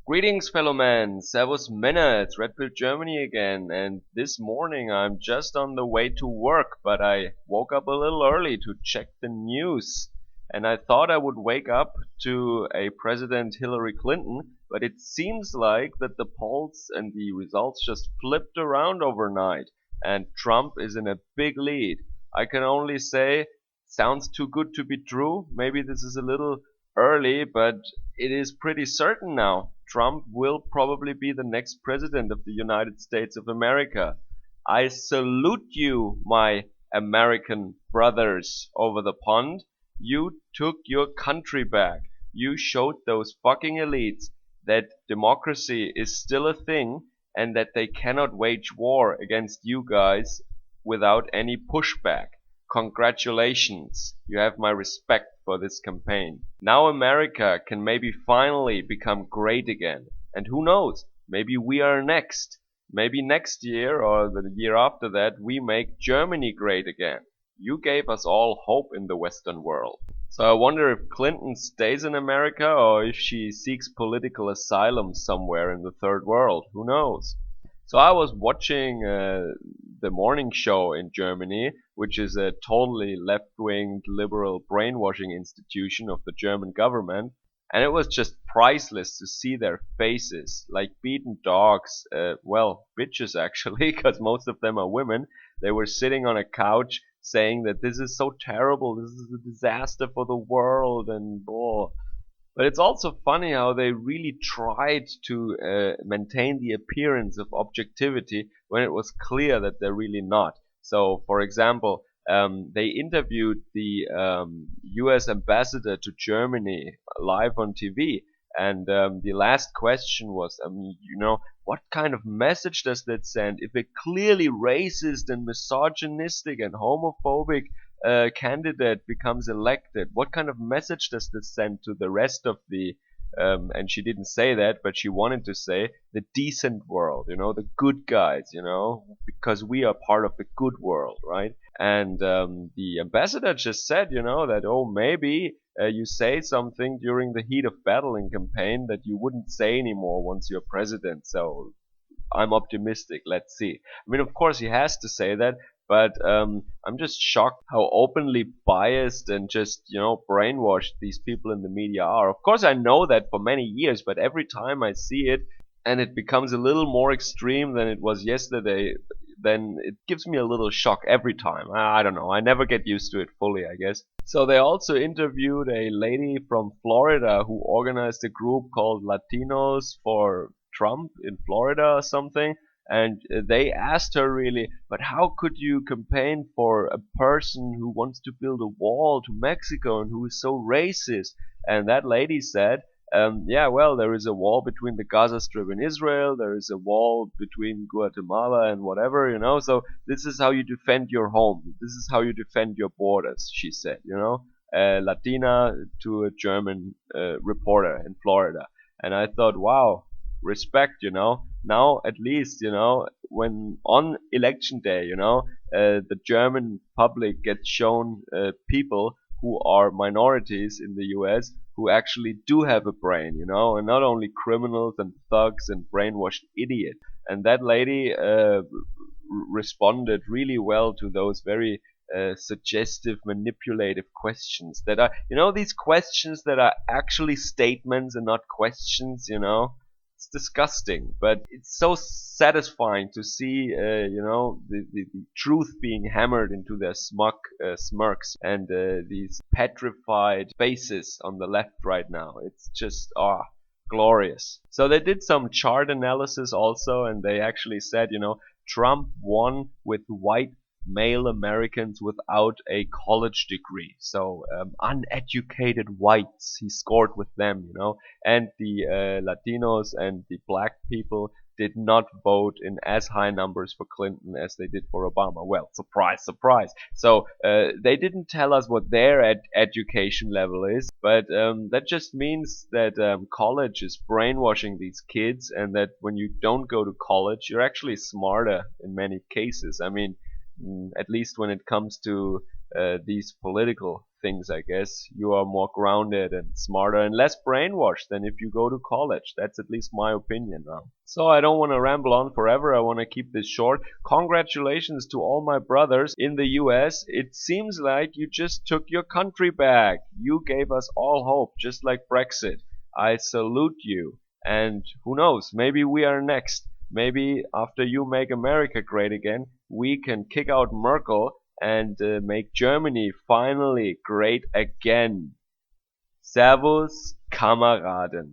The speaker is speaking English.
Greetings, fellow man. Servus Männer. It's Red Pill Germany again. And this morning I'm just on the way to work, but I woke up a little early to check the news. And I thought I would wake up to a President Hillary Clinton, but it seems like that the polls and the results just flipped around overnight, and Trump is in a big lead. I can only say, sounds too good to be true. Maybe this is a little early, but it is pretty certain now. Trump will probably be the next president of the United States of America. I salute you, my American brothers over the pond. You took your country back. You showed those fucking elites that democracy is still a thing and that they cannot wage war against you guys without any pushback. Congratulations. You have my respect for this campaign. Now America can maybe finally become great again. And who knows? Maybe we are next. Maybe next year or the year after that we make Germany great again. You gave us all hope in the Western world. So I wonder if Clinton stays in America or if she seeks political asylum somewhere in the third world. Who knows? So I was watching the morning show in Germany, which is a totally left-wing liberal brainwashing institution of the German government. And it was just priceless to see their faces, like beaten dogs, well, bitches actually, because most of them are women. They were sitting on a couch saying that this is so terrible, this is a disaster for the world, and blah. But it's also funny how they really tried to maintain the appearance of objectivity when it was clear that they're really not. So, for example, they interviewed the US ambassador to Germany live on TV, and the last question was, what kind of message does that send if a clearly racist and misogynistic and homophobic candidate becomes elected? What kind of message does this send to the rest of the and she didn't say that, but she wanted to say the decent world, the good guys, because we are part of the good world, right? And the ambassador just said, that, oh, maybe you say something during the heat of battle in campaign that you wouldn't say anymore once you're president. So I'm optimistic. Let's see. I mean, of course, he has to say that, but I'm just shocked how openly biased and just, brainwashed these people in the media are. Of course, I know that for many years, but every time I see it and it becomes a little more extreme than it was yesterday, then it gives me a little shock every time. I don't know. I never get used to it fully, I guess. So they also interviewed a lady from Florida who organized a group called Latinos for Trump in Florida or something. And they asked her really, but how could you campaign for a person who wants to build a wall to Mexico and who is so racist? And that lady said, yeah, well, there is a wall between the Gaza Strip and Israel. There is a wall between Guatemala and whatever, So this is how you defend your home. This is how you defend your borders, she said, Latina to a German reporter in Florida. And I thought, wow, respect, Now at least, when on election day, the German public gets shown people who are minorities in the US who actually do have a brain, and not only criminals and thugs and brainwashed idiots. And that lady responded really well to those very suggestive, manipulative questions that are, these questions that are actually statements and not questions, It's disgusting, but it's so satisfying to see, the truth being hammered into their smirks and these petrified faces on the left right now. It's just, glorious. So they did some chart analysis also, and they actually said, Trump won with white male Americans without a college degree. So uneducated whites, he scored with them, and the Latinos and the black people did not vote in as high numbers for Clinton as they did for Obama. Well, surprise, surprise. So they didn't tell us what their education level is, but that just means that college is brainwashing these kids, and that when you don't go to college, you're actually smarter in many cases. I mean, at least when it comes to these political things, I guess. You are more grounded and smarter and less brainwashed than if you go to college. That's at least my opinion now. So I don't want to ramble on forever. I want to keep this short. Congratulations to all my brothers in the US. It seems like you just took your country back. You gave us all hope, just like Brexit. I salute you. And who knows, maybe we are next. Maybe after you make America great again, we can kick out Merkel and make Germany finally great again. Servus, Kameraden.